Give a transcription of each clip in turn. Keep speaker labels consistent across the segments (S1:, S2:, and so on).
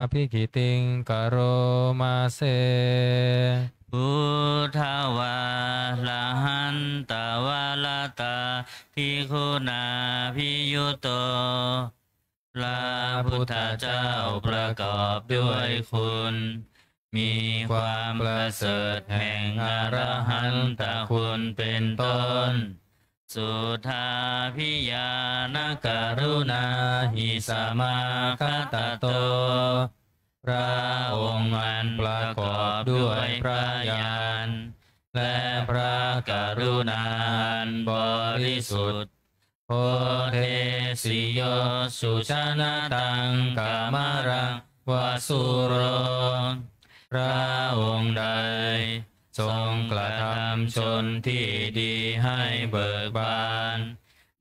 S1: อภิกิติงกโรมาเซ
S2: พุทธวาลาหันตวาลาตาภิกขุนาภิยุโตพระพุทธเจ้าประกอบด้วยคุณ มีความประเสริฐแห่งอรหันตคุณเป็นต้น สุทาพิยานกรุณาหิสมาคตโต พระองค์อันประกอบด้วยพระญาณและพระกรุณาอันบริสุทธิ์โพเทสิโยสุชนะตังกามรังวาสุโรพระองค์ใดทรงกระทำชนที่ดีให้เบิกบาน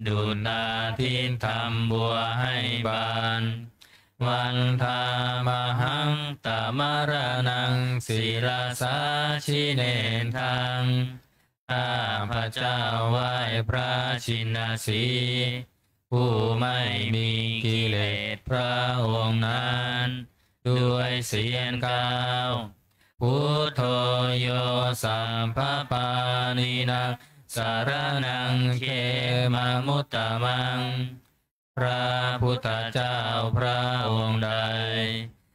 S2: ดุจนาทินทำบัวให้บานวันธามหังตมรณังศิรสาชิเนทังข้าพระเจ้าไหว้พระชินสีห์ผู้ไม่มีกิเลสพระองค์นั้นด้วยเสียงกล่าวพุทโธโยสัมภปานินังสารนังเขมังมุตตมังพระพุทธเจ้าพระองค์ใด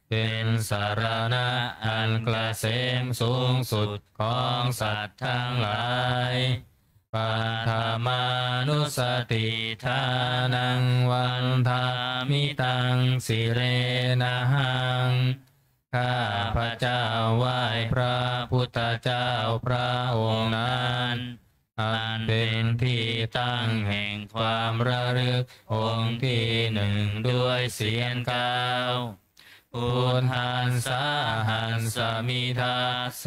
S2: เป็นสารณะอันเกษมสูงสุดของสัตว์ทั้งหลายปัทมานุสติทานังวันธามิตังสิเรนะหังข้าพระเจ้าไหว้พระพุทธเจ้าพระองค์นั้นอันเป็นที่ตั้งแห่งความระลึกองค์ที่หนึ่งด้วยเสียงกล่าวพุทธัสสะหัสสมิทาโส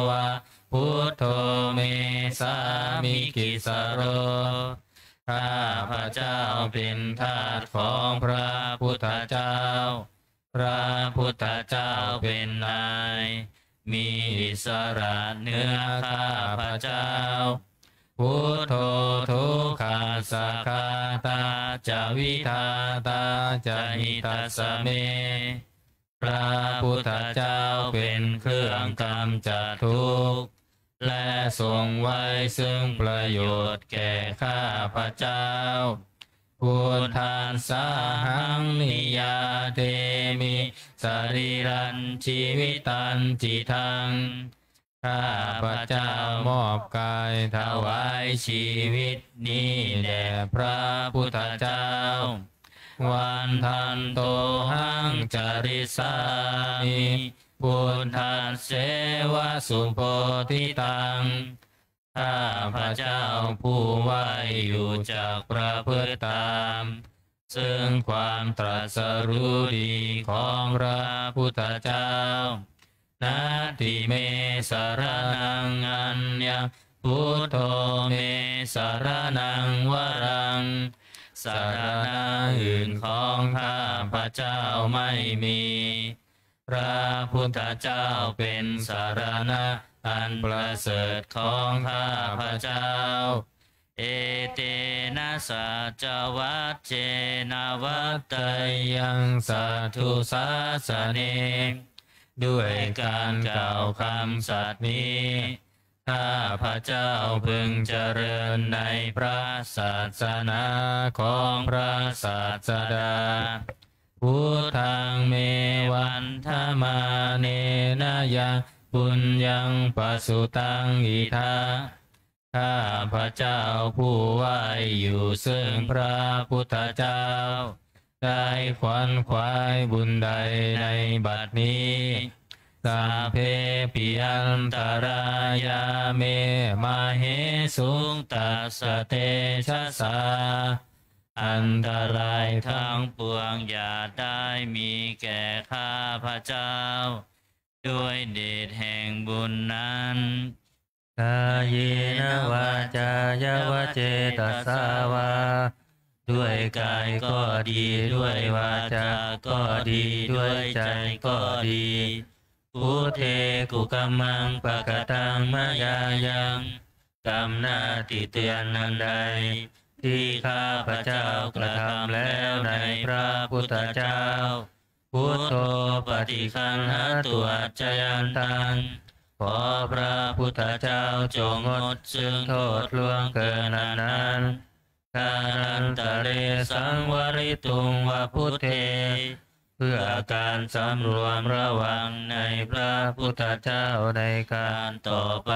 S2: วะพุทโธเมสามิกิสโรข้าพระเจ้าเป็นทาสของพระพุทธเจ้าพระพุทธเจ้าเป็นนายมีอิสระเหนือข้าพระเจ้าพุทโธทุกขาสะคาตาจาวิทาตาจาหิตัสสะเมพระพุทธเจ้าเป็นเครื่องกำจัดทุกข์และทรงไว้ซึ่งประโยชน์แก่ข้าพระเจ้าพุทธัสสะหังนิยาเทมิสรีรันชีวิตันจิตังข้าพระเจ้ามอบกายถวายชีวิตนี้แด่พระพุทธเจ้าวันทันโตหังจาริสามิพุทธัสเสวะสุโพธิตังข้าพระเจ้าผู้ไหวอยู่จากประพฤติตามซึ่งความตรัสรู้ดีของพระพุทธเจ้านาทิเมสารนังอัญญพุทโธเมสารนังวรังสารณะอื่นของข้าพระเจ้าไม่มีพระพุทธเจ้าเป็นสารณะอันประเสริฐของข้าพระเจ้าเอเตนะสัจวัตเจนะวัตเตยังสัทธุสาสเนด้วยการกล่าวคำสัตย์นี้ข้าพระเจ้าพึงเจริญในพระศาสนาของพระศาสดาพุทธังเมวันธมาเนนะยังปุญญังปสุตังอิทาข้าพระเจ้าผู้ไหวอยู่ซึ่งพระพุทธเจ้าได้ขวนขวายบุญใดในบัดนี้สัพเพปิยันตรายาเมมาเหสุงตัสสะเตชะสาอันตรายทั้งปวงอย่าได้มีแก่ข้าพระเจ้าด้วยเดชแห่งบุญนั้นกายนวาจายวเจตสาวาด้วยกายก็ดีด้วยวาจาก็ดีด้วยใจก็ดีพุทเทกุกัมมังปะกตังมายายังกรรมหน้าที่เตือนนั้นใดที่ข้าพระเจ้ากระทำแล้วในพระพุทธเจ้า พุทโธปฏิคันหาตัวจยันตังขอพระพุทธเจ้าจงงดซึ่งโทษล่วงเกินนั้นกาลันตะเรสังวริตุงวพุทเทเพื่อการสำรวมระวังในพระพุทธเจ้าในการต่อไป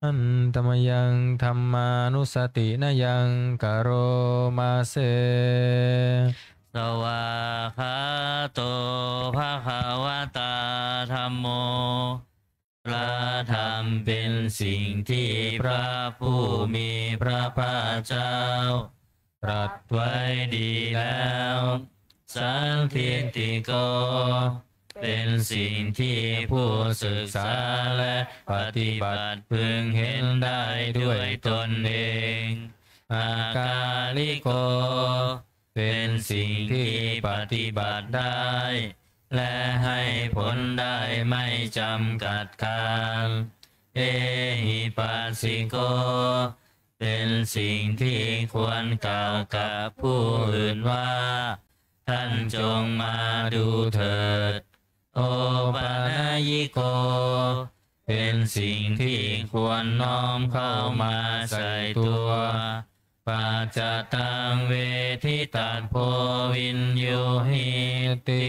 S1: อันตมยังธรรมานุสตินยังกโรมาเส
S2: สวาคาโตภะคะวะตาธัมโมพระธรรมเป็นสิ่งที่พระผู้มีพระภาคเจ้าตรัสไว้ดีแล้วสันทิฏฐิโกเป็นสิ่งที่ผู้ศึกษาและปฏิบัติพึงเห็นได้ด้วยตนเองอากาลิโกเป็นสิ่งที่ปฏิบัติได้และให้ผลได้ไม่จำกัดการเอหิปัสสิโกเป็นสิ่งที่ควรกล่าวกับผู้อื่นว่าท่านจงมาดูเถิดโอปานายิโกเป็นสิ่งที่ควรน้อมเข้ามาใส่ตัวปัจจตังเวทิตัสโพวินโยหิติ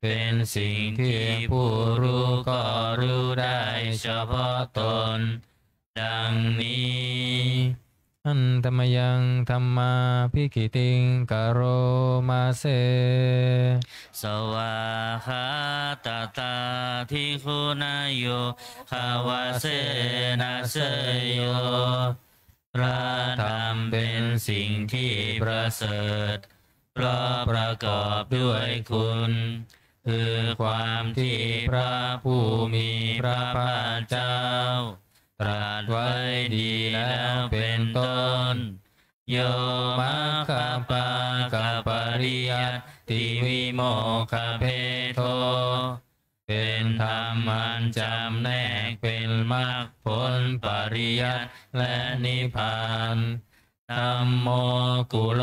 S2: เป็นสิ่งที่ผู้รู้ก็รู้ได้เฉพาะตนดังนี้
S1: อันตมยังธรรมาภิกิติงกโรมาเส
S2: สวาคาตาตาทิคุณายโยภาวะเสนาเสยโยพระธรรมเป็นสิ่งที่ประเสริฐเพราะประกอบด้วยคุณคือความที่พระผู้มีพระภาคเจ้าตรัสไว้ดีแล้วเป็นต้นโยมัคคปากับปริยัติวิโมคขเพโทเป็นธรรมอันจำแนกเป็นมรรคผลปริยัติและนิพพานธัมโมกุโล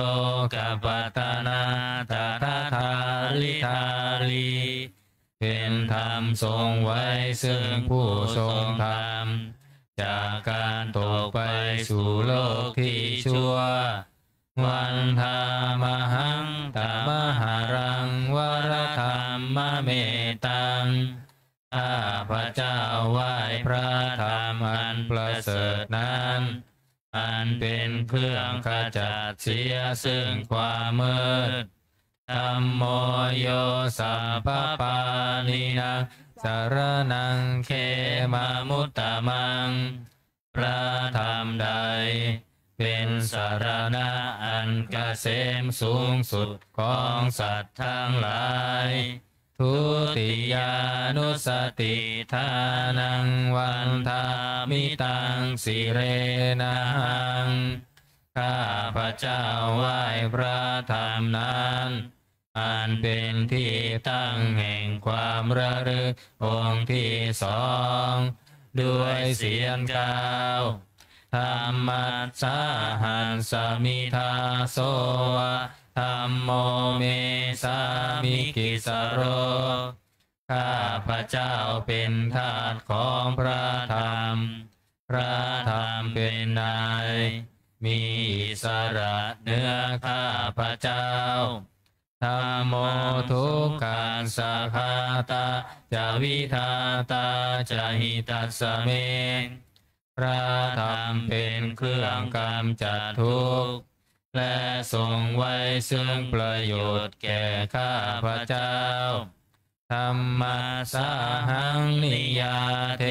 S2: กัปปตนาตถาทาลิธาลีเป็นธรรมทรงไว้ซึ่งผู้ทรงธรรมจากการตกไปสู่โลกที่ชั่ววันธามหังตามหารังวรธรรมเมตังข้าพระเจ้าไหว้พระธรรมอันประเสริฐนั้นอันเป็นเครื่องขจัดเสียซึ่งความมืดธัมโมโยสัพพปานินังสารนังเขมามุตตะมังพระธรรมใดเป็นสารณะอันเกษมสูงสุดของสัตว์ทั้งหลายทุติยานุสติทานังวันทามิตังสิเรนังข้าพระเจ้าไหว้พระธรรมนั้นอันเป็นที่ตั้งแห่งความระลึกองค์ที่สองด้วยเสียงกล่าวธรรมัสสาหันสมิทาโสวะธัมโมเมสามิกิสโรข้าพระเจ้าเป็นทาสของพระธรรมพระธรรมเป็นนายมีอิสระเหนือข้าพระเจ้าธัมโมทุกขังสัคคาตาจะวิทาตาจะหิตัสสะเมพระธรรมเป็นเครื่องกำจัดทุกข์และทรงไว้ซึ่งประโยชน์แก่ข้าพระเจ้าธัมมัสสาหังนิยาเท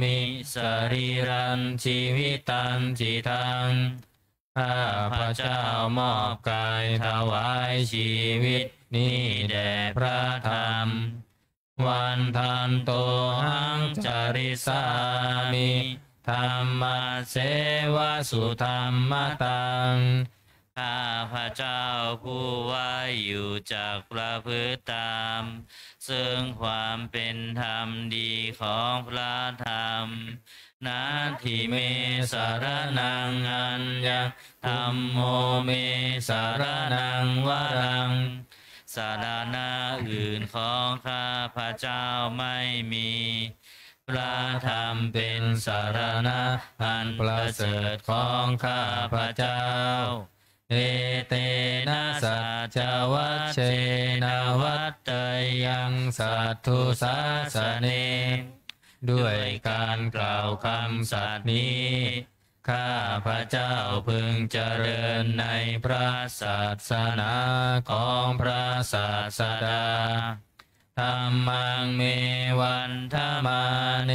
S2: มิสรีรันชีวิตันจิตังข้าพระเจ้ามอบกายถวายชีวิตนี้แด่พระธรรมวันทันโตหังจาริสามิธรรมเสวะสุธรรมตังข้าพระเจ้าผู้ว่าอยู่จากประพฤติตามซึ่งความเป็นธรรมดีของพระธรรม นาทิเมสารนังอัญญังธัมโมเมสารนังวรังสารณะอื่นของข้าพระเจ้าไม่มีพระธรรมเป็นสารณะอันประเสริฐของข้าพระเจ้าเอเตนะสัจจวัชเชนะวัตเตยังสัตถุสาสเนด้วยการกล่าวคำสัตย์นี้ข้าพระเจ้าพึงเจริญในพระศาสนาของพระศาสดาธัมมังเมวันธมาเน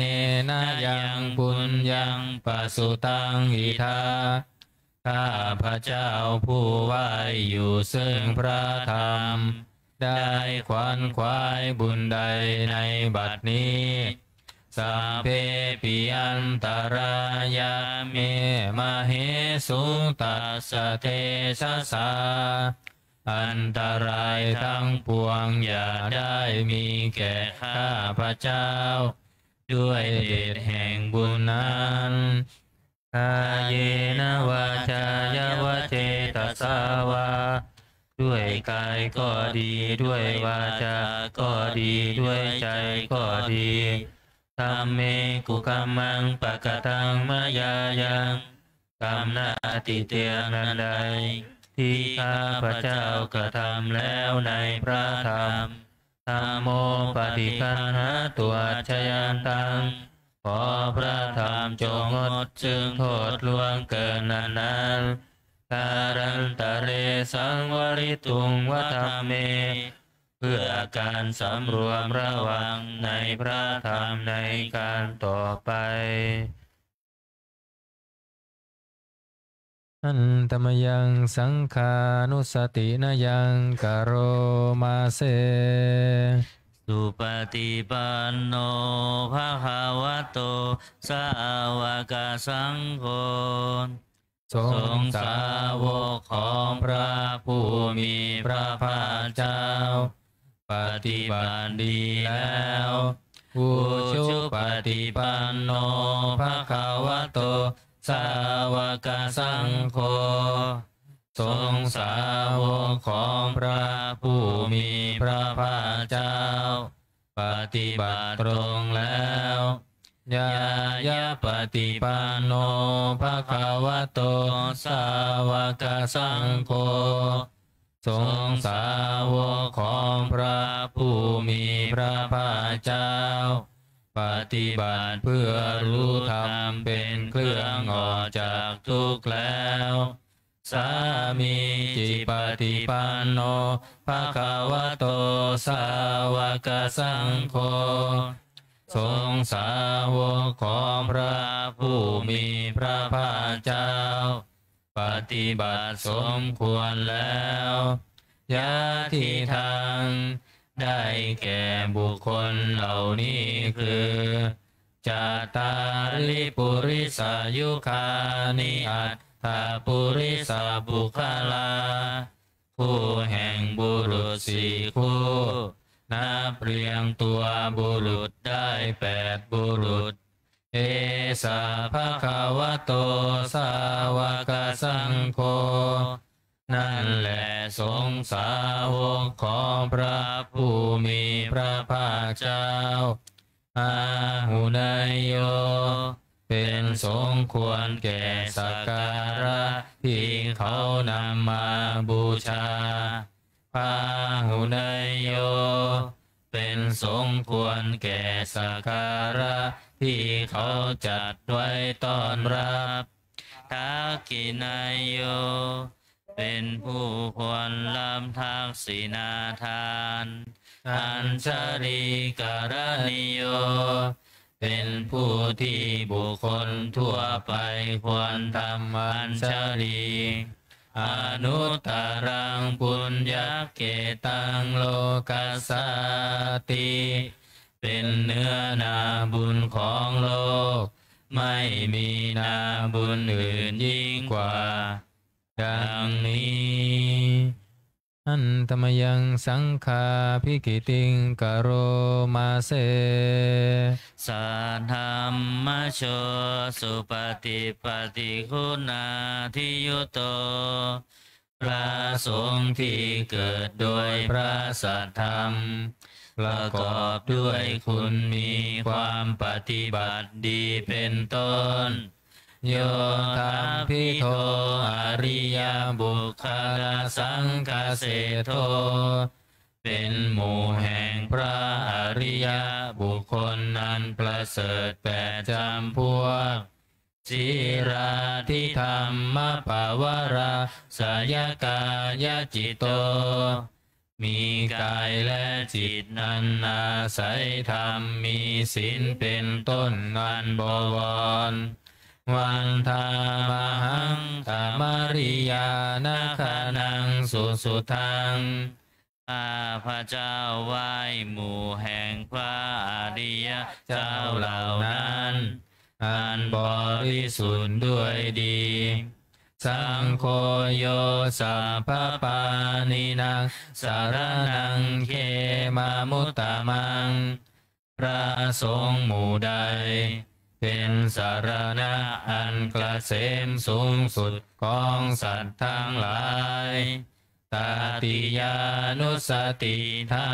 S2: นะยังปุญญังปสุตังอิทาข้าพระเจ้าผู้ไหวอยู่ซึ่งพระธรรมได้ขวนขวายบุญใดในบัดนี้สัพเพปิอันตรายาเมมเหสุตัสสะเทสสาอันตรายทั้งปวงอย่าได้มีแก่ข้าพระเจ้าด้วยเดชแห่งบุญนั้นกายเยนะวาจายวเจตสาวาด้วยกายก็ดีด้วยวาจาก็ดีด้วยใจก็ดีธัมเมกุกัมมังปะกตังมายายังกรรมนาติเตียงนั้นใดที่ข้าพระเจ้ากระทำแล้วในพระธรรมธัมโมปฏิคันหาตัวชยันตังขอพระธรรมจงงดจึงโทษล่วงเกินนั้นการันตะเรสังวริตุงวัฏเมเพื่อการสำรวมระวังในพระธรรมในการต่อไป
S1: อันตมยังสังขานุสตินยังกโรมาเส
S2: สุปฏิปันโนภะคะวะโตสาวกสังโฆ
S1: สงฆ์สาวกของพระผู้มีพระภาคเจ้าปฏิบัติดีแล้วอุชุปฏิปันโนภะคะวะโตสาวกสังโฆสงฆ์สาวกของพระผู้มีพระภาคเจ้าปฏิบัติตรงแล้วยายาปฏิปันโนภะคะวะโตสาวกสังโฆสงฆ์สาวกของพระผู้มีพระภาคเจ้าปฏิบัติเพื่อรู้ธรรมเป็นเครื่องออกจากทุกข์แล้วสามีจิปฏิปันโนภะคะวะโตสาวกสังโฆสงฆ์สาวกของพระผู้มีพระภาคเจ้าปฏิบัติสมควรแล้วยะทิทางได้แก่บุคคลเหล่านี้คือจาตาริปุริสายุคานิอัตถาปุริสาบุคลาคู่แห่งบุรุษสี่คู่นับเรียงตัวบุรุษได้8บุรุษเอสาภะคะวะโตสาวกสังโฆนั่นแหละสงฆ์สาวกของพระผู้มีพระภาคเจ้าอาหุนายโยเป็นสมควรแก่สักการะที่เขานำมาบูชาพาหุนายโยเป็นสมควรแก่สักการะที่เขาจัดไว้ต้อนรับทักขินายโยเป็นผู้ควรลำทักษิณาทานอัญชลีการณิโยเป็นผู้ที่บุคคลทั่วไปควรทำอัญชลีอนุตตรังปุญญเกตังโลกัสสติเป็นเนื้อนาบุญของโลกไม่มีนาบุญอื่นยิ่งกว่าดังนี้ อันตมยังสังฆาภิกิติงกโรมาเส
S2: สัทธัมมโชสุปฏิปฏิคุณาทิยุโตพระสงฆ์ที่เกิดโดยพระสัทธรรมประกอบด้วยคุณมีความปฏิบัติดีเป็นต้นโยธาภิโทอริยบุคคลสังฆเสโทเป็นหมู่แห่งพระอริยบุคคลนั้นประเสริฐแปดจำพวกจิราธิธรรมปวาราสยกายจิตโตมีกายและจิตนั้นอาศัยธรรมมีศีลเป็นต้นอันบวรวันธามหังธรรมริยานาคานังสุทังข้าพระเจ้าไหว้หมู่แห่งพระอริยเจ้าเหล่านั้นอันบริสุทธิ์ด้วยดีสังโฆโยสัพพปานินังสารนังเขมามุตตะมังพระสงฆ์หมู่ใดเป็นสารณะอันเกษมสูงสุดของสัตว์ทั้งหลายตติยานุสติทา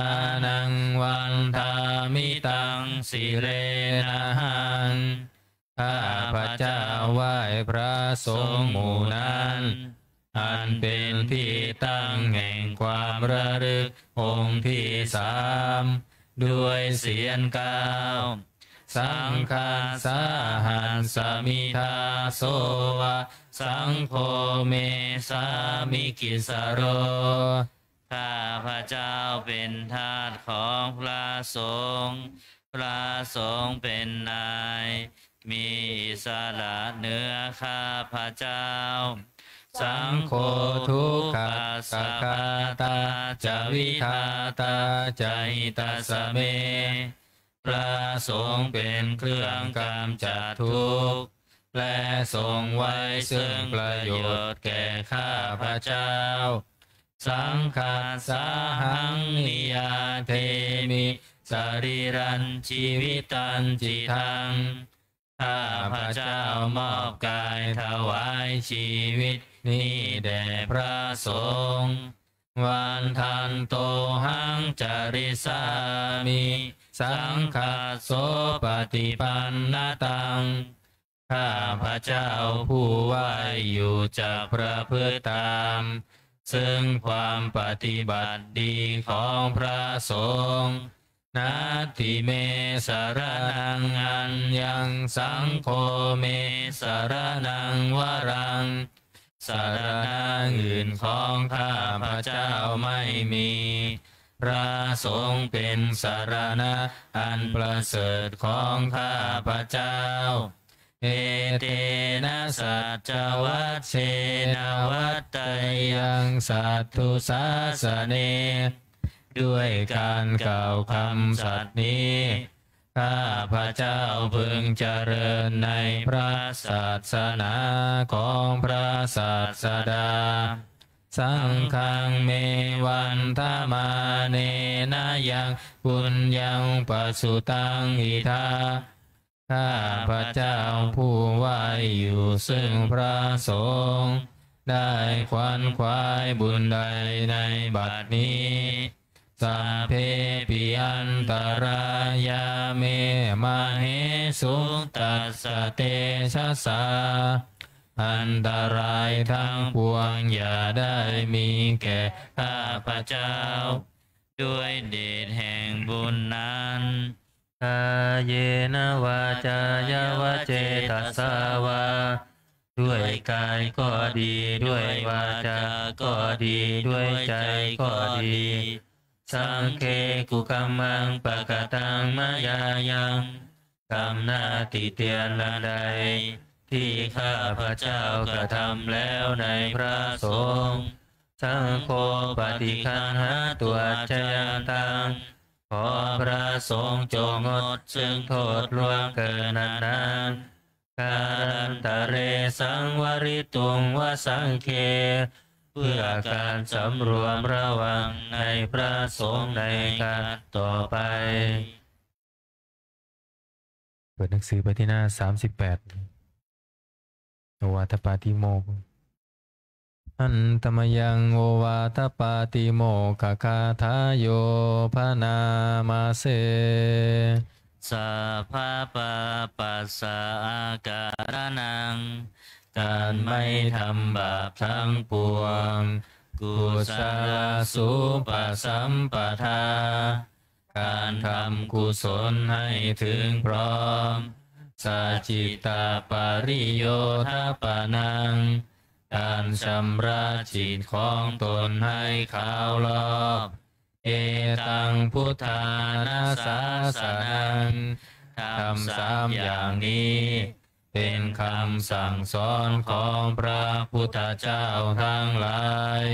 S2: นังวันทามิตังสิเรนะหังข้าพระเจ้าไหว้พระสงฆ์หมู่นั้นอันเป็นที่ตั้งแห่งความระลึกองค์ที่สามด้วยเสียงกล่าวสังฆาสาหันสมิทาโสวะสังโฆเมสามิกิสโรข้าพระเจ้าเป็นทาสของพระสงฆ์พระสงฆ์เป็นนายมีอิสระเหนือข้าพระเจ้าสังโฆทุกขัสสะคาตาจวิทาตาจหิตาสเมพระสงฆ์เป็นเครื่องกำจัดทุกข์และทรงไว้ซึ่งประโยชน์แก่ข้าพระเจ้าสังฆาสาหังนิยาเทมิสรีรันชีวิตันจิทังข้าพระเจ้ามอบกายถวายชีวิตนี้แด่พระสงฆ์วันทันโตหังจาริสามิสังฆาโสปฏิปันนตังข้าพระเจ้าผู้ไหวอยู่จากพระพฤติตามซึ่งความปฏิบัติดีของพระสงฆ์นาทิเมสารนังอันยังสังโฆเมสารนังวรังสารณะอื่นของข้าพระเจ้าไม่มีพระสงฆ์เป็นสารณะอันประเสริฐของข้าพระเจ้าเอเตนะสัจจวัชเชนะวัตตยังสัตถุสาสเนด้วยการกล่าวคำสัตย์นี้ข้าพระเจ้าพึงเจริญในพระศาสนาของพระศาสดาสังฆังเมวันธมาเนนะยังปุญญังปัสสุตังอิทาข้าพระเจ้าผู้ไหวอยู่ซึ่งพระสงฆ์ได้ขวนขวายบุญใดในบัดนี้สัพเพปิอันตรายาเมมาเหสุตัสสะเตชะสาอันตรายทั้งปวงอย่าได้มีแก่ข้าพระเจ้าด้วยเดชแห่งบุญนั้นกาเยนะวาจายาวเจตัสสาวาด้วยกายก็ดีด้วยวาจาก็ดีด้วยใจก็ดีสังเคกุกัมมังปะกตังมายายังกรรมหน้าติเตียนละใดที่ข้าพระเจ้ากระทำแล้วในพระสงฆ์สังโฆปฏิคันหาตัวชยันตังขอพระสงฆ์จงงดซึ่งโทษล่วงเกินนั้นการันตะเรสังวริตุงวสังเค เพื่อการสำรวมระวังในพระสงฆ์ในการต่อไป
S3: เปิดหนังสือไปที่หน้า38โอวาทปาติโมกข์อันตมยังโอวาทปาติโมกขคาทายโยพนามาเส
S2: สัพพะปะปัสสะอาการนังการไม่ทำบาปทั้งปวงกุศลสุปสัมปทาการทำกุศลให้ถึงพร้อมสัจจิตาปริโยทปนังการชำระจิตของตนให้ขาวรอบเอตังพุทธานาสาสนังทำ3อย่างนี้เป็นคำสั่งสอนของพระพุทธเจ้าทั้งหลาย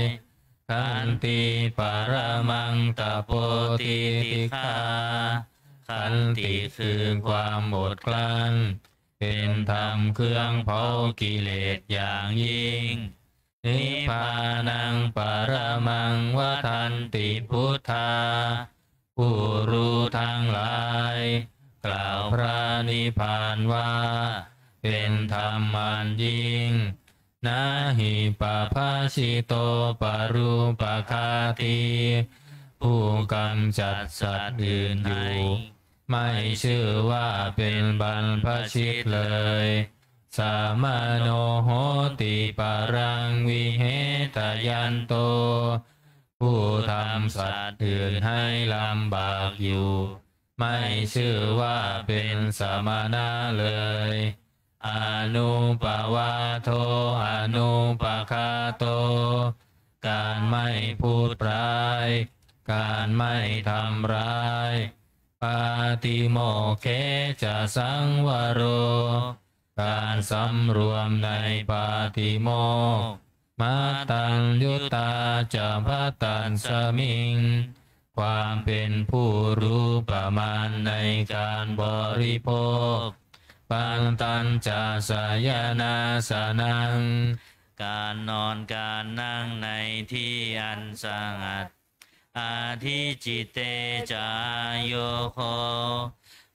S2: ขันติปรมังตโปติติฆาขันติคือความอดกลั้นเป็นธรรมเครื่องเผากิเลสอย่างยิ่งนิพพานังปรมังวทันติพุทธาผู้รู้ทั้งหลายกล่าวพระนิพพานว่าเป็นธรรมอันยิ่งนาหิปภาชิโตปรูปคาติผู้กำจัดสัตว์อื่นอยู่ไม่ชื่อว่าเป็นบรรพชิตเลยสามโนโหติปรังวิเหตยันโตผู้ทำสัตว์อื่นให้ลำบากอยู่ไม่ชื่อว่าเป็นสมณะเลยอนุปวาโทอนุปคาโตการไม่พูดร้ายการไม่ทำร้ายปาติโมกเขจะสังวโรการสำรวมในปาติโมกข์มาตัญยุตาจะพัตตันสมิงความเป็นผู้รู้ประมาณในการบริโภคปันตัญจะสายนาสนังการนอนการนั่งในที่อันสงัดอาทิจิตเตจายโยโค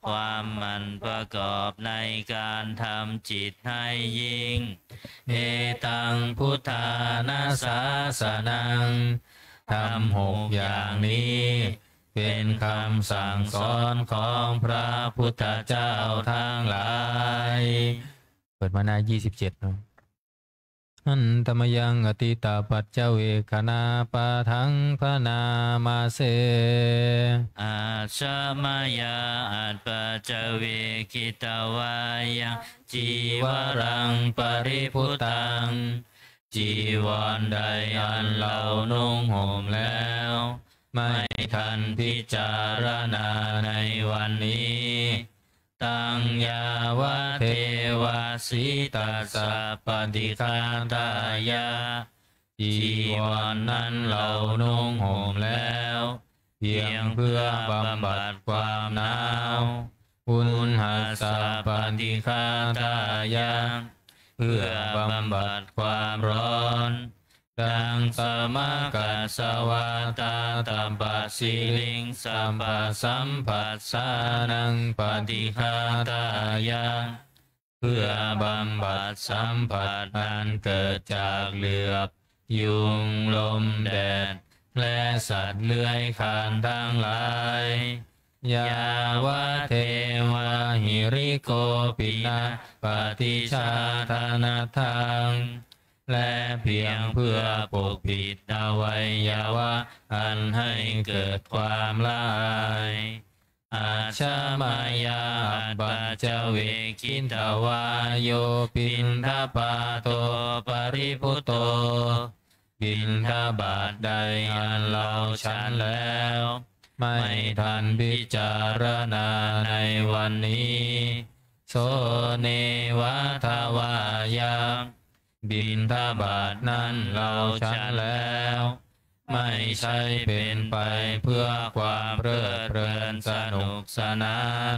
S2: ความมันประกอบในการทำจิตให้ยิ่งเอตังพุทธานาสาสนังทำ6อย่างนี้เป็นคำสั่งสอนของพระพุทธเจ้าทั้งหลาย
S3: เปิดมาหน้า27เนาะอันตมยังอติตาปัจเจเวคณาปะทังพนามาเส
S2: อาชมายาอัตปัจเจเวคิตวายังจีวรังปริพุตังจีวรใดอันเรานุ่งห่มแล้วไม่ทันพิจารณาในวันนี้ตังยาวะเทวาสิตาสัพปฏิฆาตายาจีวรนั้นเรานุ่งห่มแล้วเพียงเพื่อบำบัดความหนาวอุณหัสสะปฏิฆาตายาเพื่อบำบัดความร้อนดังสมากัสสวาตาตัมปัสสิลิงสัมปสัมปัสสานังปฏิฆาตายาเพื่อบำบัดสัมผัสอันเกิดจากเหลือบยุงลมแดดและสัตว์เลื้อยคลานทั้งหลายยาวะเทวะหิริโกปินาปฏิชาธนาทังและเพียงเพื่อปกปิดอวัยวะอันให้เกิดความละอายอาชามายาปัจเจเวคินทวาโยปินทปาโตปริพุโตบิณฑบาตใดอันเราฉันแล้วไม่ทันพิจารณาในวันนี้โสเนวะทวายาบิณฑบาตนั้นเราฉันแล้วไม่ใช่เป็นไปเพื่อความเพลิดเพลินสนุกสนาน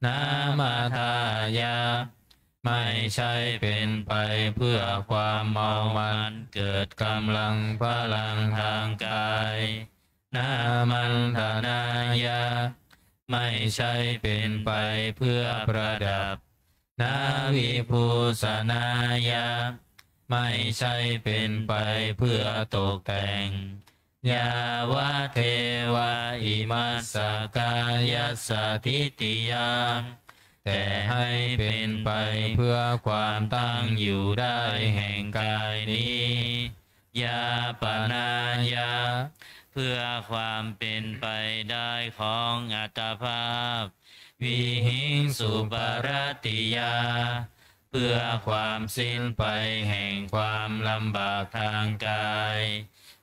S2: นามาทายา
S1: ไม่ใช่เป็นไปเพื่อความเมามันเกิดกำลังพลังทางกายนามันธนายาไม่ใช่เป็นไปเพื่อประดับนาวิภูสนายาไม่ใช่เป็นไปเพื่อตกแต่งยาวะเทวะอิมัสสกายสถิติยังแต่ให้เป็นไปเพื่อความตั้งอยู่ได้แห่งกายนี้ยาปนายาเพื่อความเป็นไปได้ของอัตภาพวิหิงสุปรติยาเพื่อความสิ้นไปแห่งความลำบากทางกาย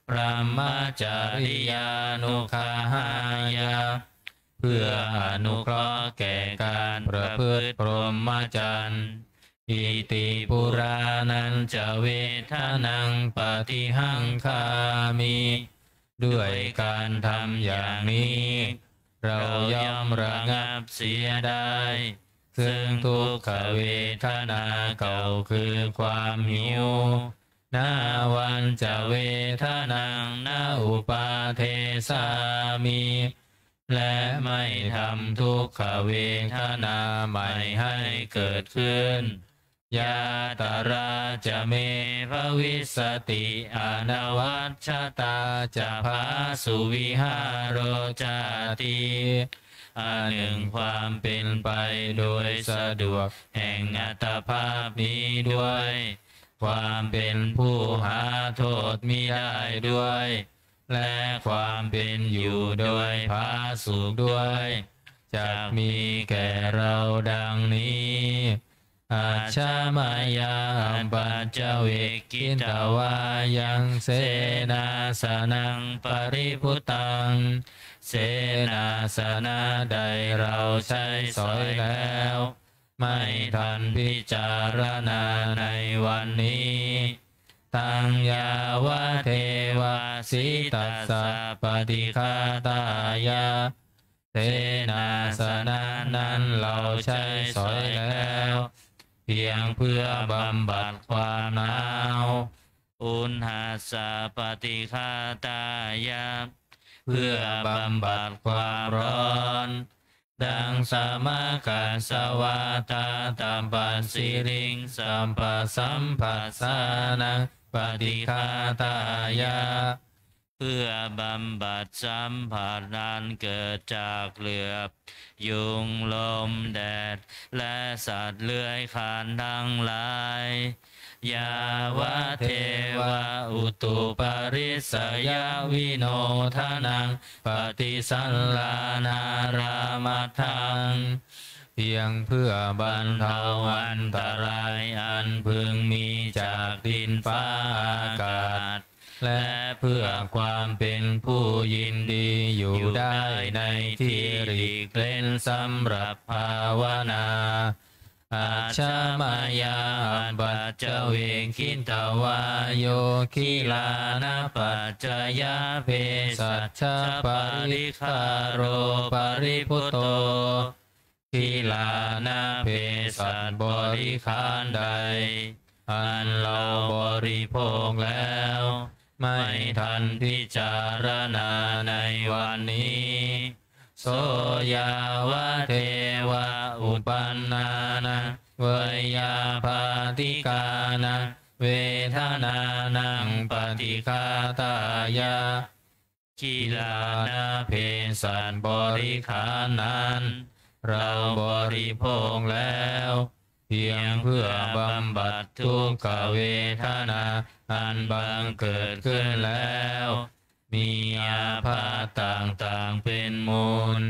S1: พระมจริยานุคหายาเพื่ออนุเคราะห์แก่การประพฤติพรหมจรรย์อิติปุรานันจะเวทนังปฏิหังคามิด้วยการทำอย่างนี้เราย่อมระงับเสียได้ซึ่งทุกขเวทนาเก่าคือความหิวนาวันจะเวทนังนาอุปาเทสามิและไม่ทำทุกขเวทนาใหม่ให้เกิดขึ้นยาตราจะเมภวิสติอนวัชชตาจะพาสุวิหารโรจาติอันหนึ่งความเป็นไปโดยสะดวกแห่งอัตภาพนี้ด้วยความเป็นผู้หาโทษมิได้ด้วยและความเป็นอยู่โดยผาสุกด้วยจักมีแก่เราดังนี้อาชามายาปัจเจเวกิตวายังเสนาสนังปริพุตังเสนาสนะใดเราใช้สอยแล้วไม่ทันพิจารณาในวันนี้ตังยาวะเทวาสิตัสสะปฏิฆาตายาเสนาสนะนั้นเราใช้สอยแล้วเพียงเพื่อบำบัดความหนาวอุณหาสะปฏิฆาตายาเพื่อบำบัดความร้อนดังสมากาสวาตาตัมปัสสิริงสัมปสัมปัสสานังปฏิฆาตายาเพื่อบำบัดสัมผัสนั้นเกิดจากเหลือบยุงลมแดดและสัตว์เลื้อยคลานทั้งหลายยาวะเทวะอุตุปริสยวิโนทานังปฏิสัลลานารามัทธังเพียงเพื่อบรรเทาอันตรายอันพึงมีจากดินฟ้าอากาศและเพื่อความเป็นผู้ยินดีอยู่ได้ในที่หลีกเล่นสำหรับภาวนาอาชามายาปัจเจเวคิตวาโยคิลานะปัจจยาเพสัชชะปริคาโรปริพุตโตคิลานะเพสัชบริขารใดอันเราบริโภคแล้วไม่ทันพิจารณาในวันนี้โสยาวะเทวะอุปันนานะเวยาปาติกานะเวทนานังปฏิฆาตายาคิลานะเพสัชบริขารนั้นเราบริโภคแล้วเพียงเพื่อบำบัดทุกขเวทนาอันบังเกิดขึ้นแล้วมีอาพาธต่างๆเป็นมูล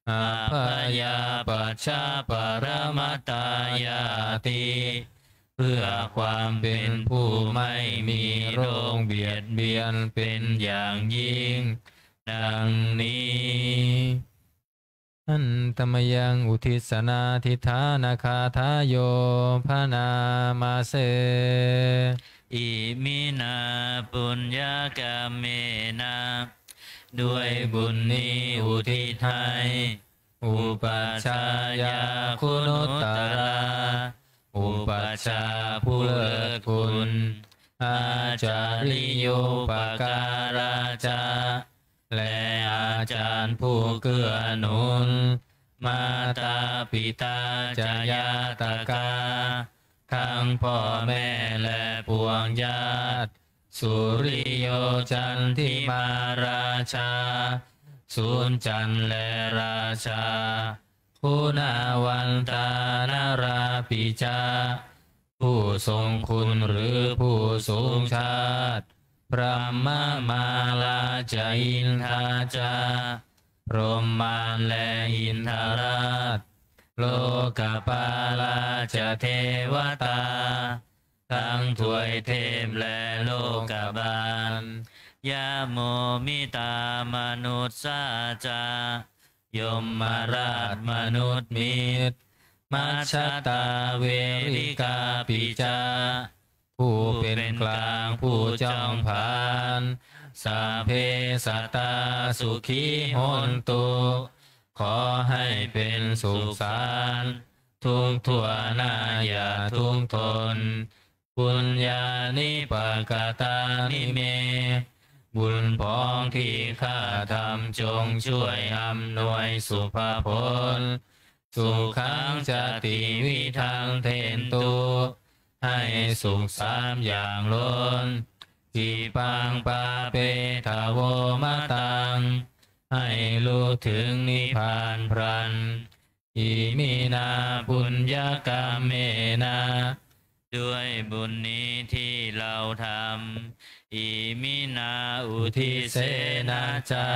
S1: อาพยาปัชชาปรมัตตายาติเพื่อความเป็นผู้ไม่มีโรคเบียดเบียนเป็นอย่างยิ่งดังนี้อันตมยังอุทิศนาทิฏฐานาคาทายโยพนามาเสอิมินาปุญญากรรมเมนะด้วยบุญนี้อุทิศให้อุปัชฌายาคุณุตตรา อุปัชฌาย์ผู้เลิศคุณอาจาริโยปการาจาและอาจารย์ผู้เกื้อหนุนมาตาปิตาจายาตกาทั้งพ่อแม่และปวงญาติสุริโยจันทิมาราชาสุนจันทร์และราชาคุณาวันตานาราปิจาผู้ทรงคุณหรือผู้สูงชาติพระมาลาจาอินทาจาพรหมานและอินทราชโลกปาลาจะเทวตาทั้งถวยเทพและโลกบาลยาโมมิตามนุษย์สาจายมมาราชมนุษย์มิตรมัชฌตาเวริกาปิจาผู้เป็นกลางผู้จ้องผ่านสัพเพสัตตาสุขีโหนตุขอให้เป็นสุขสันต์ทุกทั่วหน้าอย่าทุกข์ทนปุญญานิปกตานิเมบุญพ้องที่ข้าทำจงช่วยอำนวยสุภาผลสุขังจติวิทังเทนตุให้สุขสามอย่างล้นทีปังปาเปทาโวมะตังให้รู้ถึงนิพพานพรันอิมินาปุญญกรรมเมนาด้วยบุญนี้ที่เราทำอิมินาอุทิเสนาจา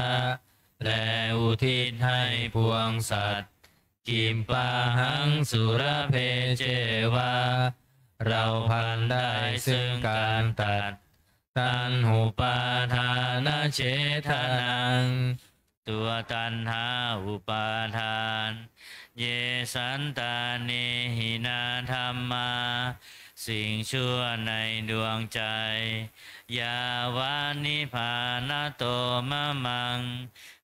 S1: และอุทิศให้พวงสัตว์กิมปาหังสุรเพเจวาเราพันได้ซึ่งการตัดตัณหุปาทานเฉทนังตัวตัณหาอุปาทานเยสันตานิหินาธรรมาสิ่งชั่วในดวงใจยาวานิพานโตมะมัง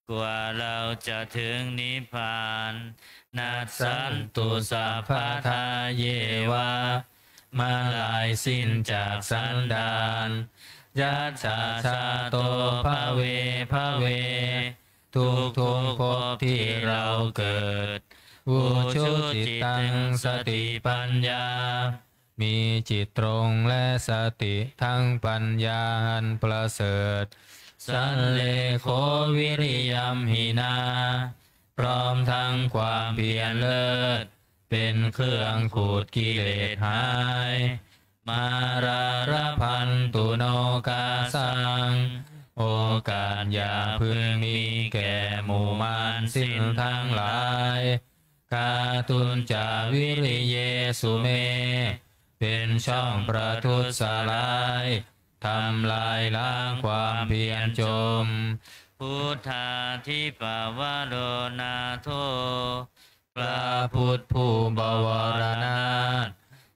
S1: กว่าเราจะถึงนิพพานนัสสันตุสัพพทาเยวามาลายสิ้นจากสันดานยัสสะชาโตภะเวภะเวทุกภพที่เราเกิดอุชุจิตตังสติปัญญามีจิตตรงและสติทั้งปัญญาอันประเสริฐสันเลโควิริยัมหินาพร้อมทั้งความเพียรเลิศเป็นเครื่องขูดกิเลสหายมาราระพันตุโนกาสังโอกาสอย่าพึงมีแก่หมู่มารสิ้นทั้งหลายกาตุนจาวิริเยสุเมเป็นช่องประทุษร้ายทำลายล้างความเพียรจมพุทธาธิปวโรนาโทพระพุทธผู้บวรนาถ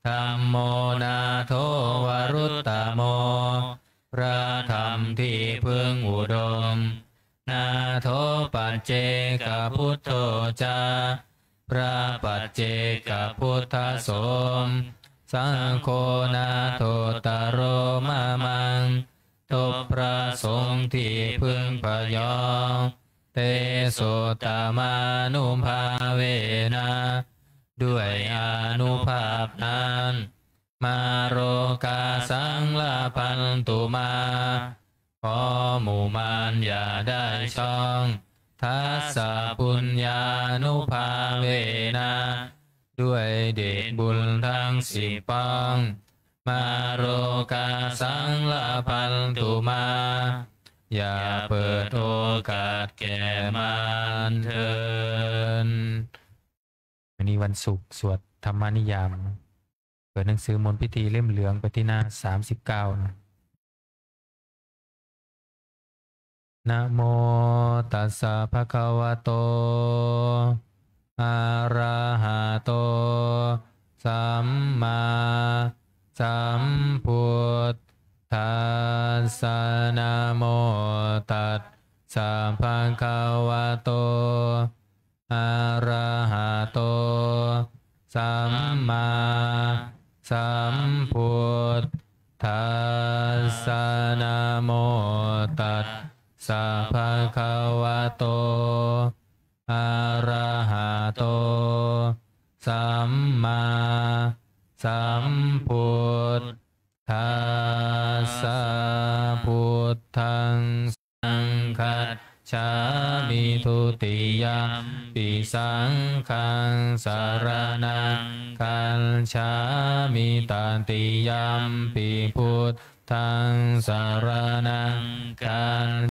S1: ธัมโมนาโทวรุตตโมพระธรรมที่พึงอุดมนาโทปัจเจกพุทโธจาพระปัจเจกพุทธสมสังโฆนาโทตโรมามังทบพระสงฆ์ที่พึงพยองเตโสตมานุภาเวนะด้วยอนุภาพนั้นมาโรกาสังลาพันตุมาขอหมู่มารอย่าได้ช่องทัสสะปุญญานุภาเวนะด้วยเดชบุญทั้งสี่ปองมาโรกาสังลาพันตุมาอย่าเปิดโอกาสแก่มารเถิดวันนี้วันศุกร์สวดธรรมนิยามเปิดหนังสือมนต์พิธีเล่มเหลืองไปที่หน้า39นะโมตัสสะภะคะวะโตอะระหะโตสัมมาสัมพุทธัสสะนะโมตัสสะภะคะวะโตอะระหะโตสัมมา
S3: สัมพุทธัสสะนะโมตัสสะภะคะวะโตอะระหะโตสัมมาสัมพุทธัสสะพุทธังสังฆัจฉามิทุติยมปิสังฆังสารนังคัจฉามิตติยมปิพุทธังสารนังคัจ